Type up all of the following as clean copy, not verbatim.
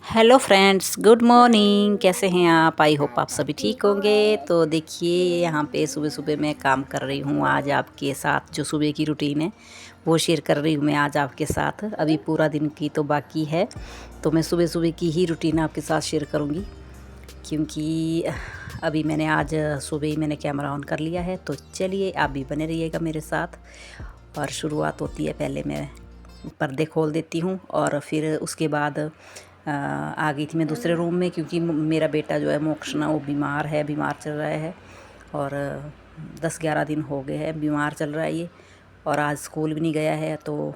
Hello friends, good morning. कैसे हैं आप? आई होप आप सभी ठीक होंगे। तो देखिए, यहाँ पे सुबह सुबह मैं काम कर रही हूँ। आज आपके साथ जो सुबह की रूटीन है वो शेयर कर रही हूँ मैं आज आपके साथ। अभी पूरा दिन की तो बाकी है, तो मैं सुबह सुबह की ही रूटीन आपके साथ शेयर करूँगी, क्योंकि अभी मैंने आज सुबह ही मैंने कैमरा ऑन कर लिया है। तो चलिए, आप भी बने रहिएगा मेरे साथ। और शुरुआत होती है, पहले मैं पर्दे खोल देती हूँ और फिर उसके बाद आ गई थी मैं दूसरे रूम में, क्योंकि मेरा बेटा जो है मोक्ष ना, वो बीमार चल रहा है। और 10-11 दिन हो गए हैं बीमार चल रहा है ये, और आज स्कूल भी नहीं गया है। तो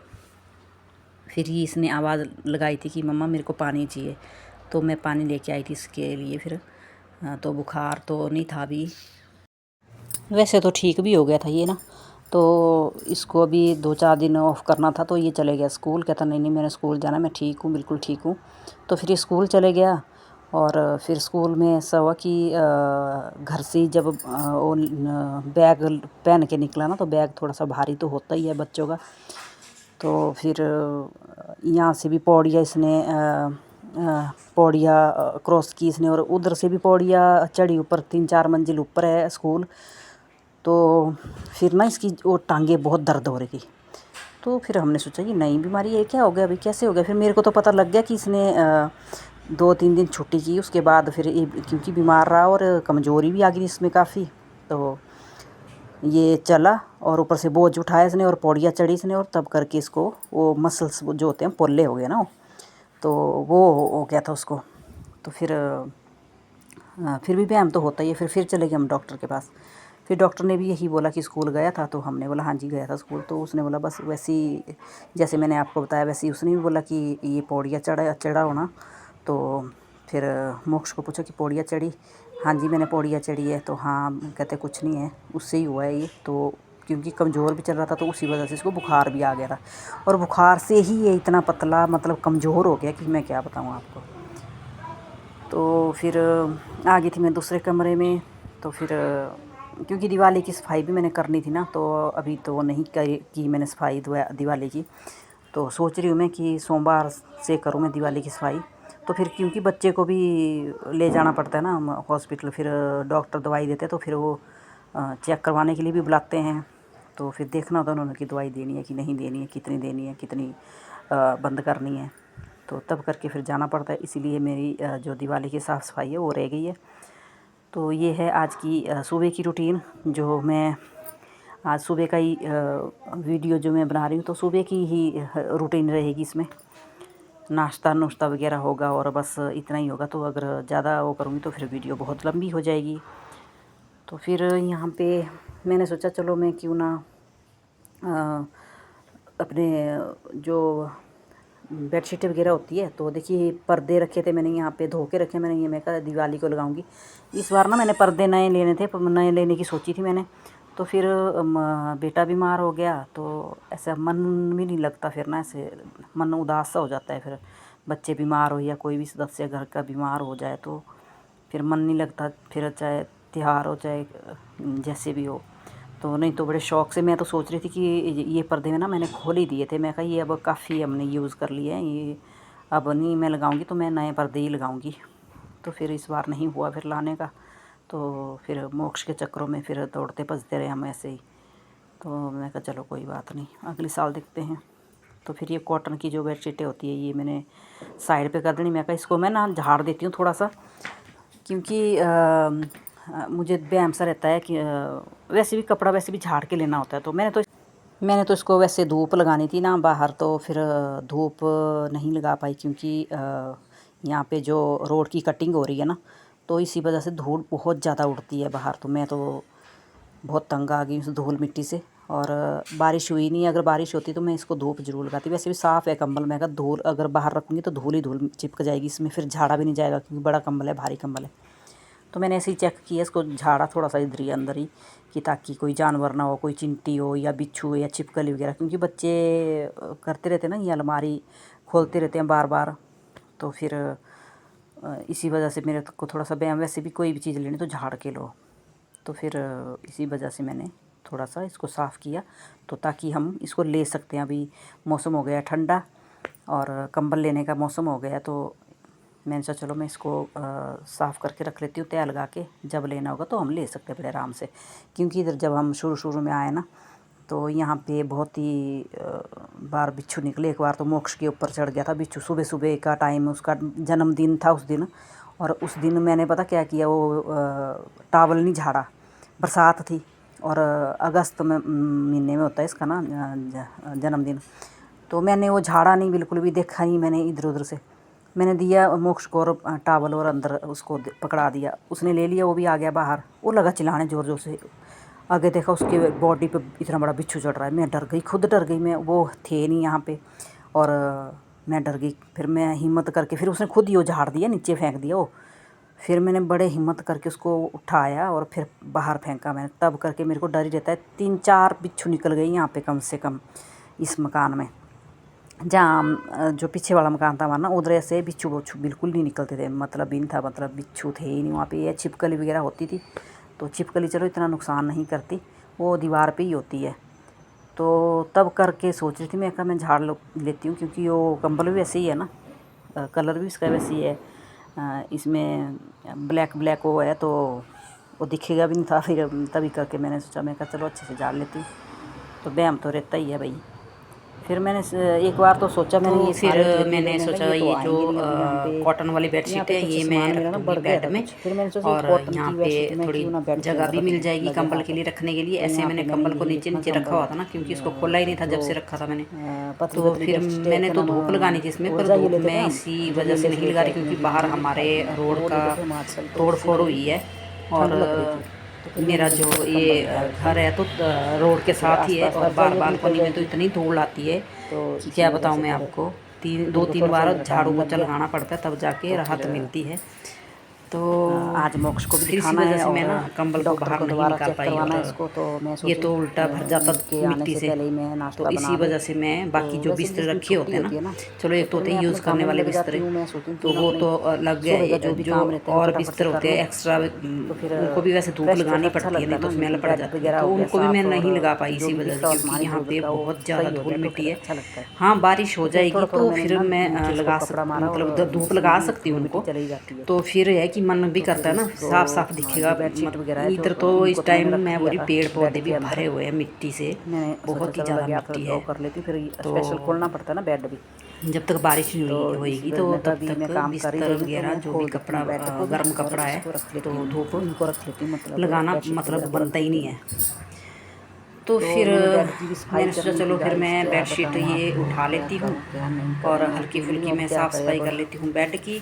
फिर ही इसने आवाज़ लगाई थी कि मम्मा मेरे को पानी चाहिए, तो मैं पानी लेके आई थी इसके लिए। फिर तो बुखार तो नहीं था अभी, वैसे तो ठीक भी हो गया था ये ना। तो इसको अभी 2-4 दिन ऑफ करना था, तो ये चले गया स्कूल। कहता नहीं नहीं, मैंने स्कूल जाना, मैं ठीक हूँ, बिल्कुल ठीक हूँ। तो फिर ये स्कूल चले गया। और फिर स्कूल में ऐसा हुआ कि घर से जब वो बैग पहन के निकला ना, तो बैग थोड़ा सा भारी तो होता ही है बच्चों का। तो फिर यहाँ से भी पौड़ियाँ इसने पौड़ियाँ क्रॉस की इसने, और उधर से भी पौड़ियाँ चढ़ी ऊपर। 3-4 मंजिल ऊपर है स्कूल। तो फिर ना इसकी वो टांगें बहुत दर्द हो रही थी। तो फिर हमने सोचा कि नई बीमारी है, क्या हो गया अभी, कैसे हो गया। फिर मेरे को तो पता लग गया कि इसने 2-3 दिन छुट्टी की। उसके बाद फिर ये क्योंकि बीमार रहा और कमज़ोरी भी आ गई इसमें काफ़ी, तो ये चला और ऊपर से बोझ उठाया इसने और पौड़ियाँ चढ़ी इसने, और तब करके इसको वो मसल्स जो होते हैं पोले हो गए ना, तो वो हो गया था उसको। तो फिर भी व्यायाम तो होता ही है। फिर चले गए हम डॉक्टर के पास। फिर डॉक्टर ने भी यही बोला कि स्कूल गया था। तो हमने बोला हाँ जी गया था स्कूल। तो उसने बोला बस वैसी, जैसे मैंने आपको बताया वैसे ही उसने भी बोला कि ये पौड़ियाँ चढ़ा होना। तो फिर मोक्ष को पूछा कि पौड़ियाँ चढ़ी? हाँ जी मैंने पौड़ियाँ चढ़ी है। तो हाँ, कहते कुछ नहीं है, उससे ही हुआ है ये। तो क्योंकि कमज़ोर भी चल रहा था, तो उसी वजह से इसको बुखार भी आ गया था। और बुखार से ही ये इतना पतला, मतलब कमज़ोर हो गया कि मैं क्या बताऊँ आपको। तो फिर आ गई थी मैं दूसरे कमरे में। तो फिर क्योंकि दिवाली की सफाई भी मैंने करनी थी ना, तो अभी तो नहीं की मैंने सफाई दिवाली की। तो सोच रही हूँ मैं कि सोमवार से करूँ मैं दिवाली की सफाई। तो फिर क्योंकि बच्चे को भी ले जाना पड़ता है ना हॉस्पिटल, फिर डॉक्टर दवाई देते हैं, तो फिर वो चेक करवाने के लिए भी बुलाते हैं। तो फिर देखना होता है उन्होंने कि दवाई देनी है कि नहीं देनी है, कितनी देनी है, कितनी बंद करनी है। तो तब करके फिर जाना पड़ता है। इसीलिए मेरी जो दिवाली की साफ़ सफाई है वो रह गई है। तो ये है आज की सुबह की रूटीन, जो मैं आज सुबह का ही वीडियो जो मैं बना रही हूँ। तो सुबह की ही रूटीन रहेगी इसमें। नाश्ता नुश्ता वगैरह होगा और बस इतना ही होगा। तो अगर ज़्यादा वो करूँगी तो फिर वीडियो बहुत लंबी हो जाएगी। तो फिर यहाँ पे मैंने सोचा चलो मैं क्यों ना अपने जो बेडशीट वगैरह होती है, तो देखिए पर्दे रखे थे मैंने यहाँ पे, धो के रखे मैंने। ये मैं कहा दिवाली को लगाऊंगी। इस बार ना मैंने पर्दे नए लेने थे, नए लेने की सोची थी मैंने। तो फिर बेटा बीमार हो गया, तो ऐसा मन भी नहीं लगता फिर ना, ऐसे मन उदास सा हो जाता है। फिर बच्चे बीमार हो या कोई भी सदस्य घर का बीमार हो जाए तो फिर मन नहीं लगता। फिर चाहे त्योहार हो चाहे जैसे भी हो। तो नहीं तो बड़े शौक़ से मैं तो सोच रही थी कि ये पर्दे में ना मैंने खोल ही दिए थे। मैं कहा ये अब काफ़ी हमने यूज़ कर लिए हैं, ये अब नहीं मैं लगाऊंगी, तो मैं नए पर्दे ही लगाऊंगी। तो फिर इस बार नहीं हुआ फिर लाने का। तो फिर मोक्ष के चक्करों में फिर दौड़ते भजते रहे हम ऐसे ही। तो मैं कहा चलो कोई बात नहीं, अगले साल देखते हैं। तो फिर ये कॉटन की जो बेडशीटें होती है ये मैंने साइड पे कर देनी। मैं कहा इसको मैं ना झाड़ देती हूँ थोड़ा सा, क्योंकि मुझे व्यायाम सा रहता है कि वैसे भी कपड़ा वैसे भी झाड़ के लेना होता है। तो मैंने तो इसको वैसे धूप लगानी थी ना बाहर, तो फिर धूप नहीं लगा पाई, क्योंकि यहाँ पे जो रोड की कटिंग हो रही है ना, तो इसी वजह से धूल बहुत ज़्यादा उड़ती है बाहर। तो मैं तो बहुत तंग आ गई उस धूल मिट्टी से। और बारिश हुई नहीं, अगर बारिश होती तो मैं इसको धूप जरूर लगाती। वैसे भी साफ़ है कंबल, मैं कहा धूल अगर बाहर रखूँगी तो धूल ही धूल चिपक जाएगी इसमें, फिर झाड़ा भी नहीं जाएगा, क्योंकि बड़ा कंबल है, भारी कंबल है। तो मैंने ऐसे ही चेक किया, इसको झाड़ा थोड़ा सा इधर ही अंदर ही, कि ताकि कोई जानवर ना हो, कोई चिंटी हो या बिच्छू या छिपकली वगैरह, क्योंकि बच्चे करते रहते हैं ना, ये अलमारी खोलते रहते हैं बार बार। तो फिर इसी वजह से मेरे को थोड़ा सा व्यायाम, वैसे भी कोई भी चीज़ लेनी तो झाड़ के लो। तो फिर इसी वजह से मैंने थोड़ा सा इसको साफ़ किया, तो ताकि हम इसको ले सकते हैं। अभी मौसम हो गया ठंडा और कंबल लेने का मौसम हो गया, तो मैंने सोचा चलो मैं इसको साफ़ करके रख लेती हूँ, तय लगा के, जब लेना होगा तो हम ले सकते हैं बड़े आराम से। क्योंकि इधर जब हम शुरू में आए ना, तो यहाँ पे बहुत ही बार बिच्छू निकले। एक बार तो मोक्ष के ऊपर चढ़ गया था बिच्छू, सुबह सुबह का टाइम, उसका जन्मदिन था उस दिन। और उस दिन मैंने पता क्या किया, वो टावल नहीं झाड़ा, बरसात थी और अगस्त में महीने में होता है इसका ना जन्मदिन। तो मैंने वो झाड़ा नहीं, बिल्कुल भी देखा नहीं मैंने इधर उधर से। मैंने दिया मोक्ष को और टावल और अंदर उसको पकड़ा दिया, उसने ले लिया, वो भी आ गया बाहर। वो लगा चिल्लाने ज़ोर ज़ोर से। आगे देखा उसके बॉडी पे इतना बड़ा बिच्छू चढ़ रहा है। मैं डर गई, खुद डर गई मैं, वो थे नहीं यहाँ पे और मैं डर गई। फिर मैं हिम्मत करके, फिर उसने खुद ही वो झाड़ दिया, नीचे फेंक दिया वो। फिर मैंने बड़े हिम्मत करके उसको उठाया और फिर बाहर फेंका मैंने। तब करके मेरे को डर ही रहता है। 3-4 बिच्छू निकल गई यहाँ पे कम से कम इस मकान में। जहाँ जो पीछे वाला मकान था हमारा ना, उधर ऐसे बिच्छू बिल्कुल नहीं निकलते थे, मतलब बिन था, मतलब बिच्छू थे ही नहीं वहाँ पे। ये छिपकली वगैरह होती थी, तो छिपकली चलो इतना नुकसान नहीं करती, वो दीवार पे ही होती है। तो तब करके सोच रही थी मैं, कहा मैं झाड़ लेती हूँ, क्योंकि वो कंबल भी वैसे ही है ना, कलर भी इसका वैसे ही है। इसमें ब्लैक ब्लैक वो है, तो वो दिखेगा भी नहीं था। फिर तभी करके मैंने सोचा, मैं कहा चलो अच्छे से झाड़ लेती हूँ, तो व्यायाम तो रहता ही है भाई। फिर मैंने एक बार तो सोचा मैंने, तो ये फिर मैंने सोचा ये जो कॉटन वाली बेडशीट है ये मैं रख दूँगी बेड में, और यहाँ पे थोड़ी जगह भी मिल जाएगी कंबल के लिए रखने के लिए। ऐसे मैंने कंबल को नीचे नीचे रखा हुआ था ना, क्योंकि इसको खोला ही नहीं था जब से रखा था मैंने। तो फिर मैंने तो धूप लगानी थी इसमें, पर धूप मैं इसी वजह से नहीं लगा रही क्योंकि बाहर हमारे रोड का तोड़ फोड़ हुई है, और मेरा जो ये घर है तो रोड के साथ ही है, और बार बालकनी में तो इतनी धूल आती है कि क्या बताऊँ मैं आपको। 2-3 बार झाड़ू पोछा लगाना पड़ता है तब जाके राहत मिलती है। तो आज मोक्ष को भी फिर इसी दिखाना वजह है से मैं और ना कंबल को बाहर नहीं दोबारा निकाल चेक पाई, करवाना है और इसको। तो मैं ये सोची तो उल्टा भर जाता इनके आने मिट्टी से से। पहले ही मैं नाश्ता तो बना इसी लूँ। वजह से मैं बाकी तो जो वैसे बिस्तर जिस दिन रखे होते छुट्टी हैं होती है ना, ना, चलो एक तो फिर होते मैं हैं अपने यूज़ करने काम में वाले लग जाती बिस्तर, हूँ। मैं सोचती हूँ तो क्यों ना वो अपने तो अलग सुबह का है। जो भी जो काम रहता है वो और फटाफट से बिस्तर कर होते लूँ, हैं एक्स्ट्रा, तो फिर उनको भी वैसे धूप फ्रेश लगानी फ्रेश अच्छा पड़ती है, लगता नहीं है तो ना। स्मेल पड़ बेड जाती है। वगैरह तो हो गया उनको भी मैं साफ़, नहीं लगा और पाई जो इसी भी वजह से, बिखरा क्योंकि सामान यहाँ इधर उधर पे का वो बहुत ज़्यादा सही हो धूल गया, तो मिट्टी फिर है। अच्छा लगता है। हाँ, बारिश हो तो फिर जाएगी थोड़ा थोड़ा तो मैंने फिर ना मैं नीचे उसको लगा कपड़ा मारा और मतलब धूप जिसमें लगा भी सकती हूँ धूल मिट्टी उनको। चली जाती है। तो फिर है कि मन भी तो करता फिर है ना, उसको, साफ साफ हाँ, दिखेगा। जो बेडशीट वगैरह है, इधर जो तो इनको इस तो मैंने टाइम रख मैं लिया बोली था पेड़ बेड पौधे भी के अंदर। भरे हुए हैं मिट्टी से, मैंने सोचा बहुत ही चलो ज़्यादा लग गया तो मिट्टी वो है। कर लेती हूँ। फिर तो स्पेशल खोलना पड़ता है ना बेड भी, जब तक बारिश नहीं तो इसी होएगी वजह तो मैं कहा तब अभी मैं तक काम कर ही बिस्तर रही हूँ, तो वगैरह मैं जो भी खोल देती कपड़ा हूँ बेड को भी गर्म और कपड़ा है इसको रख तो लेती हूँ, धूप इनको रख लेती हूँ, मतलब लगाना बेडशीट वगैरह मतलब को रख बनता ही लेती नहीं हूँ। है। तो तो फिर मैंने बेड की भी सफाई मैंने सोचा करनी चलो थी फिर गाइस, मैं क्या बेडशीट बताऊँ ये आपको, उठा क्या लेती हूँ, करूँ क्या नहीं और करूँ, हल्की अकेली फुल्की हूँ अब मैं क्या साफ़ करे। सफाई अब कर लेती हूँ बेड की।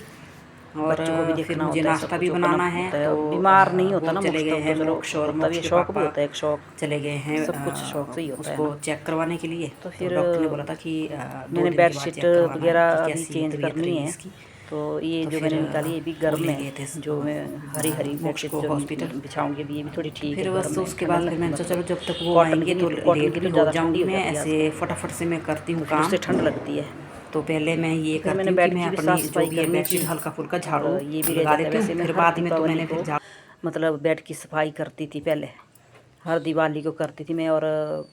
और बच्चों को भी फिर देखना मुझे होता है, सब नाश्ता भी कुछ अपना बनाना है, होता तो है। बीमार नहीं होता वो ना चले मोक्ष, गए तब हैं तो चलो मोक्ष और होता भी मोक्ष है, के शौक भी पापा होता है, एक शौक, चले गए हैं सब कुछ शौक से ही होता है उसको ना। चेक करवाने के लिए। तो तो फिर डॉक्टर ने बोला था कि 2 मैंने दिन के बाद बेडशीट चेक करवाना है वगैरह कि अभी कैसी चेंज तबीयत करनी रही है। इसकी। तो ये तो जो फिर मैंने निकाली ये भी वो गर्म ले है, गए थे जो मैं हरी हरी मोक्ष बेडशीट को जो हॉस्पिटल। बिछाऊंगी भी, ये भी थोड़ी तो ठीक है, फिर बस गर्म है, उसके ठंड बाद नहीं फिर लगती। मैंने सोचा चलो मतलब जब तक वो कॉटन आएंगे की नहीं, तो कॉटन लेट की भी तो हो ज़्यादा ठंडी जाऊंगी हो मैं, जाती है ऐसे आजकल, फटाफट से मैं करती तो हूँ फिर काम। उससे ठंड लगती है। तो पहले मैं ये फिर मैंने करती हूँ कि बेड मैं की भी अपनी साफ़ जो सफाई भी है करनी थी, बेडशीट हल्का फुल्का और झाड़ू ये भी रह लगा जाता है। देती हूँ, वैसे मैं फिर हर बाद में तो दीपावली मैंने फिर को मतलब बेड की सफाई करती थी पहले, हर दिवाली को करती थी मैं, और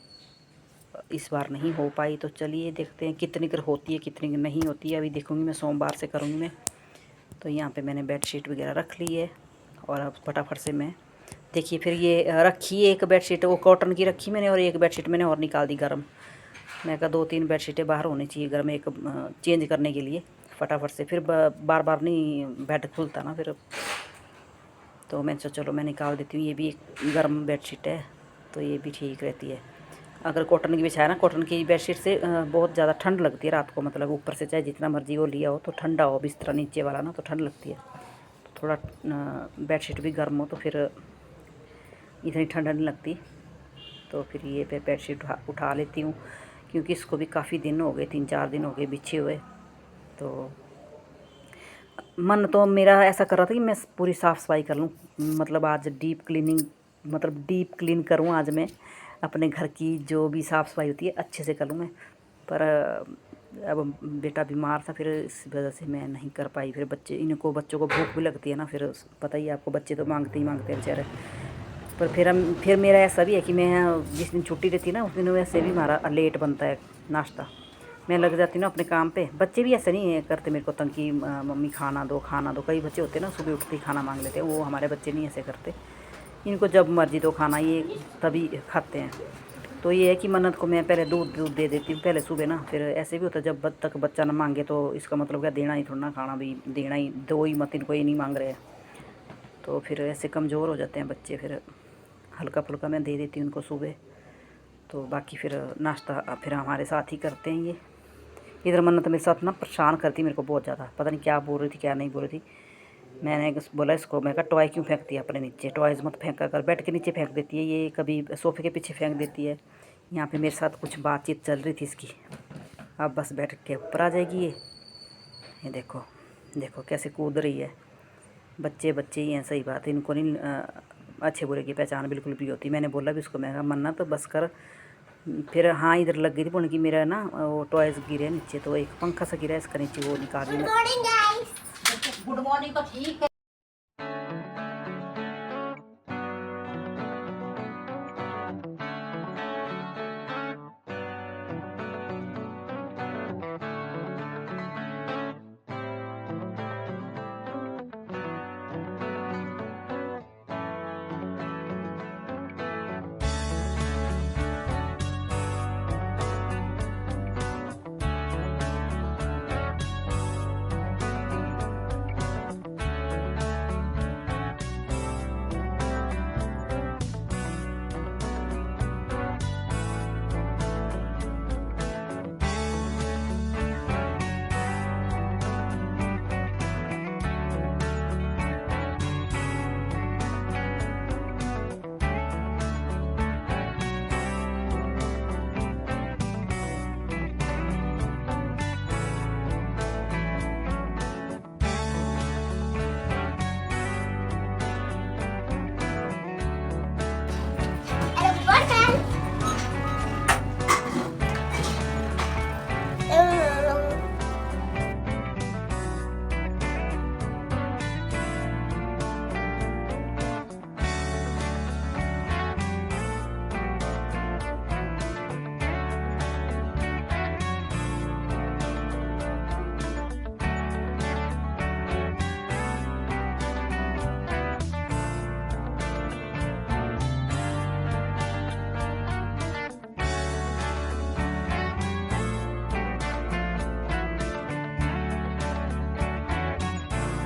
इस बार नहीं हो पाई। तो चलिए देखते हैं कितनी कर होती है कितनी कर नहीं होती है, अभी देखूँगी मैं, सोमवार से करूँगी मैं। तो यहाँ पे मैंने बेडशीट वगैरह रख ली है, और अब फटाफट से मैं देखिए फिर ये रखी एक बेडशीट वो कॉटन की रखी मैंने, और एक बेडशीट मैंने और निकाल दी गर्म। मैं कहा 2-3 बेडशीटें बाहर होनी चाहिए गर्म, एक चेंज करने के लिए फटाफट से, फिर बार बार नहीं बेड खुलता ना फिर। तो मैंने सोचा चलो मैं निकाल देती हूँ, ये भी एक गर्म बेडशीट है, तो ये भी ठीक रहती है। अगर कॉटन की बिछाया ना, कॉटन की बेडशीट से बहुत ज़्यादा ठंड लगती है रात को, मतलब ऊपर से चाहे जितना मर्जी वो लिया हो तो ठंडा हो बिस्तर नीचे वाला ना, तो ठंड लगती है। तो थोड़ा बेडशीट भी गर्म हो तो फिर इतनी ठंड नहीं लगती। तो फिर ये पे बेडशीट उठा लेती हूँ, क्योंकि इसको भी काफ़ी दिन हो गए, 3-4 दिन हो गए बिछे हुए। तो मन तो मेरा ऐसा कर रहा था कि मैं पूरी साफ़ सफाई कर लूँ, मतलब आज डीप क्लीनिंग, मतलब डीप क्लीन करूँ आज मैं अपने घर की, जो भी साफ़ सफाई होती है अच्छे से कर लूँ मैं। पर अब बेटा बीमार था, फिर इस वजह से मैं नहीं कर पाई। फिर बच्चों को भूख भी लगती है ना, फिर पता ही है आपको, बच्चे तो मांगते ही मांगते हैं बेचारे। पर फिर मेरा ऐसा भी है कि मैं जिस दिन छुट्टी रहती है ना, उस दिन वैसे भी हमारा लेट बनता है नाश्ता, मैं लग जाती ना अपने काम पे। बच्चे भी ऐसे नहीं है करते मेरे को तंग कि मम्मी खाना दो खाना दो। कई बच्चे होते हैं ना सुबह उठते ही खाना मांग लेते हैं, वो हमारे बच्चे नहीं ऐसे करते। इनको जब मर्जी दो खाना, ये तभी खाते हैं। तो ये है कि मन्नत को मैं पहले दूध दे देती हूँ पहले सुबह ना। फिर ऐसे भी होता है जब तक बच्चा ना मांगे तो इसका मतलब क्या देना ही थोड़ा ना, खाना भी देना ही, दो ही मत, इनको ये नहीं मांग रहे हैं। तो फिर ऐसे कमज़ोर हो जाते हैं बच्चे। फिर हल्का फुल्का मैं दे देती हूँ उनको सुबह। तो बाकी फिर नाश्ता फिर हमारे साथ ही करते हैं ये। इधर मन्नत मेरे साथ ना परेशान करती मेरे को बहुत ज़्यादा, पता नहीं क्या बोल रही थी क्या नहीं बोल रही थी। मैंने बोला इसको, मैं कहा टॉय क्यों फेंकती है अपने नीचे, टॉयज़ मत फेंका कर। बेड के नीचे फेंक देती है ये, कभी सोफ़े के पीछे फेंक देती है। यहाँ पे मेरे साथ कुछ बातचीत चल रही थी इसकी। अब बस बैठ के ऊपर आ जाएगी ये देखो देखो कैसे कूद रही है। बच्चे बच्चे ही हैं, सही बात है, इनको नहीं अच्छे बुरे की पहचान बिल्कुल भी होती। मैंने बोला भी उसको, मैं कहा मन्ना तो बस कर। फिर हाँ इधर लग गई थी बोलने की मेरा ना वो टॉयज़ गिरे नीचे, तो एक पंखा सा गिरा है इसका नीचे, वो निकाल रही है। गुड मॉर्निंग तो ठीक है।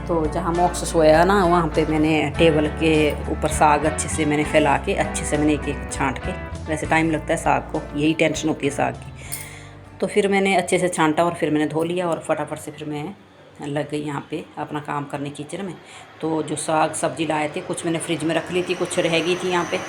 तो जहाँ मॉक्स सोया ना, वहाँ पे मैंने टेबल के ऊपर साग अच्छे से मैंने फैला के अच्छे से मैंने एक एक छांट के, वैसे टाइम लगता है साग को, यही टेंशन होती है साग की। तो फिर मैंने अच्छे से छांटा और फिर मैंने धो लिया और फटाफट से फिर मैं लग गई यहाँ पे अपना काम करने किचन में। तो जो साग सब्ज़ी लाए थे कुछ मैंने फ्रिज में रख ली थी, कुछ रह गई थी यहाँ पे,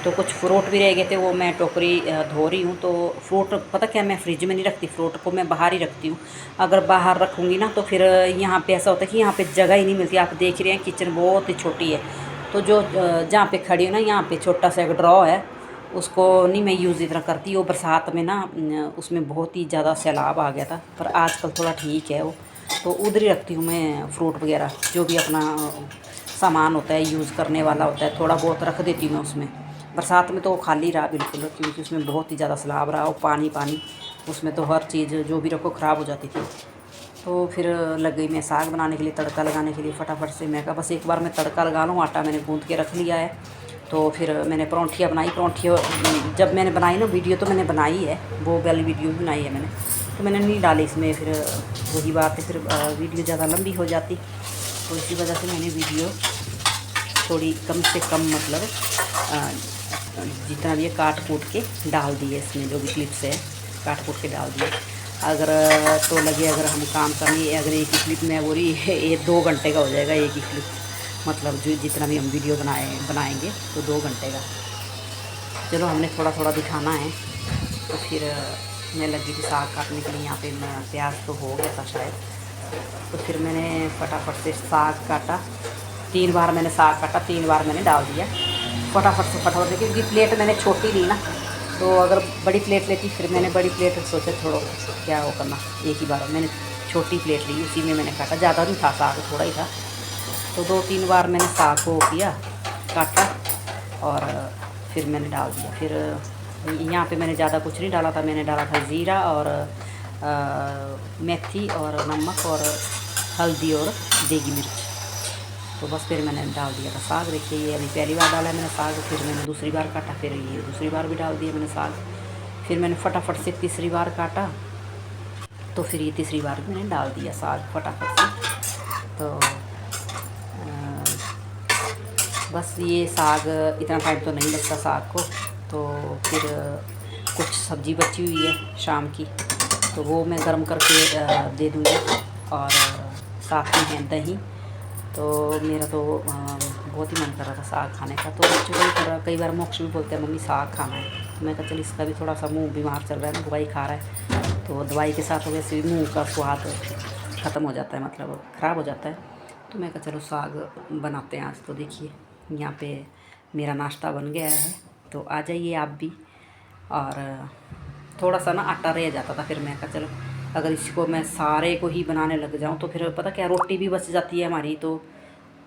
तो कुछ फ्रूट भी रह गए थे, वो मैं टोकरी धो रही हूँ। तो फ्रूट पता क्या, मैं फ्रिज में नहीं रखती, फ्रूट को मैं बाहर ही रखती हूँ। अगर बाहर रखूँगी ना तो फिर यहाँ पे ऐसा होता है कि यहाँ पे जगह ही नहीं मिलती। आप देख रहे हैं किचन बहुत ही छोटी है, तो जो जहाँ पे खड़ी हूँ ना, यहाँ पे छोटा सा एक ड्रॉ है, उसको नहीं मैं यूज़ इतना करती। वो बरसात में ना उसमें बहुत ही ज़्यादा सैलाब आ गया था, पर आजकल थोड़ा ठीक है वो, तो उधर ही रखती हूँ मैं फ्रूट वगैरह, जो भी अपना सामान होता है यूज़ करने वाला होता है, थोड़ा बहुत रख देती हूँ मैं उसमें। बरसात में तो खाली रहा बिल्कुल, क्योंकि उसमें बहुत ही ज़्यादा सैलाब रहा और पानी पानी, उसमें तो हर चीज़ जो भी रखो ख़राब हो जाती थी। तो फिर लग गई मैं साग बनाने के लिए, तड़का लगाने के लिए। फटाफट से मैं कहा बस एक बार मैं तड़का लगा लूँ, आटा मैंने गूँथ के रख लिया है। तो फिर मैंने परौंठियाँ बनाई। परौंठियाँ जब मैंने बनाई ना, वीडियो तो मैंने बनाई है, वो वाली वीडियो भी बनाई है मैंने, तो मैंने नहीं डाली इसमें। फिर वही बात है, फिर वीडियो ज़्यादा लंबी हो जाती, तो इसी वजह से मैंने वीडियो थोड़ी कम से कम, मतलब जितना भी है काट कूट के डाल दिए इसमें, जो भी क्लिप्स है काट कूट के डाल दिए। अगर तो लगे अगर हम काम करनी, अगर एक ही क्लिप में बोली ये 2 घंटे का हो जाएगा एक ही क्लिप, मतलब जो जितना भी हम वीडियो बनाएंगे तो 2 घंटे का। चलो हमने थोड़ा थोड़ा दिखाना है। तो फिर मैं लगी थी साग काटने के लिए। यहाँ पे प्याज तो हो गया था शायद, तो फिर मैंने फटाफट से साग काटा। 3 बार मैंने साग काटा, 3 बार मैंने डाल दिया फटाफट से क्योंकि प्लेट मैंने छोटी ली ना, तो अगर बड़ी प्लेट लेती फिर मैंने बड़ी प्लेट सोचा छोड़ो क्या वो करना, एक ही बार मैंने छोटी प्लेट ली, उसी में मैंने काटा। ज़्यादा नहीं था साग, थोड़ा ही था। तो 2-3 बार मैंने साग को किया, काटा और फिर मैंने डाल दिया। फिर यहाँ पे मैंने ज़्यादा कुछ नहीं डाला था, मैंने डाला था ज़ीरा और मेथी और नमक और हल्दी और देगी मिर्च। तो बस फिर मैंने डाल दिया था साग। देखिए ये अभी पहली बार डाला है मैंने साग, फिर मैंने दूसरी बार काटा, फिर ये दूसरी बार भी डाल दिया मैंने साग, फिर मैंने फटाफट से तीसरी बार काटा, तो फिर ये तीसरी बार भी मैंने डाल दिया साग फटाफट से। तो बस ये साग इतना टाइम तो नहीं लगता साग को। तो फिर कुछ सब्ज़ी बची हुई है शाम की, तो वो मैं गर्म करके दे दूँगी, और साथ में है दही। तो मेरा तो बहुत ही मन कर रहा था साग खाने का। तो बच्चों का भी कर रहा, कई बार मोक्ष भी बोलते हैं मम्मी साग खाना है। तो मैं कहा चल इसका भी थोड़ा सा मुंह बीमार चल रहा है ना, दवाई खा रहा है, तो दवाई के साथ वैसे भी मुंह का स्वाद ख़त्म हो जाता है, मतलब ख़राब हो जाता है। तो मैं कहा चलो साग बनाते हैं आज। तो देखिए यहाँ पे मेरा नाश्ता बन गया है, तो आ जाइए आप भी। और थोड़ा सा ना आटा रह जाता था, फिर मैं कहा चलो अगर इसको मैं सारे को ही बनाने लग जाऊँ तो फिर पता क्या रोटी भी बच जाती है हमारी। तो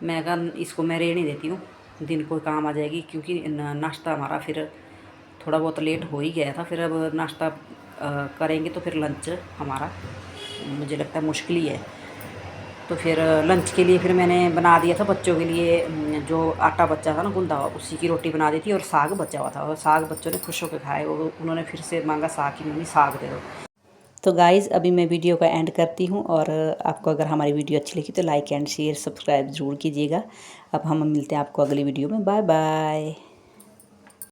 मैं कहा इसको मैं रहने देती हूँ, दिन को काम आ जाएगी, क्योंकि नाश्ता हमारा फिर थोड़ा बहुत लेट हो ही गया था। फिर अब नाश्ता करेंगे तो फिर लंच हमारा मुझे लगता है मुश्किल ही है। तो फिर लंच के लिए फिर मैंने बना दिया था बच्चों के लिए, जो आटा बचा था ना गूंदा उसी की रोटी बना दी थी, और साग बचा हुआ था, और साग बच्चों ने खुश होकर खाए। उन्होंने फिर से मांगा साग की मम्मी साग दे दो। तो गाइज़ अभी मैं वीडियो का एंड करती हूँ, और आपको अगर हमारी वीडियो अच्छी लगी तो लाइक एंड शेयर सब्सक्राइब ज़रूर कीजिएगा। अब हम मिलते हैं आपको अगली वीडियो में। Bye bye.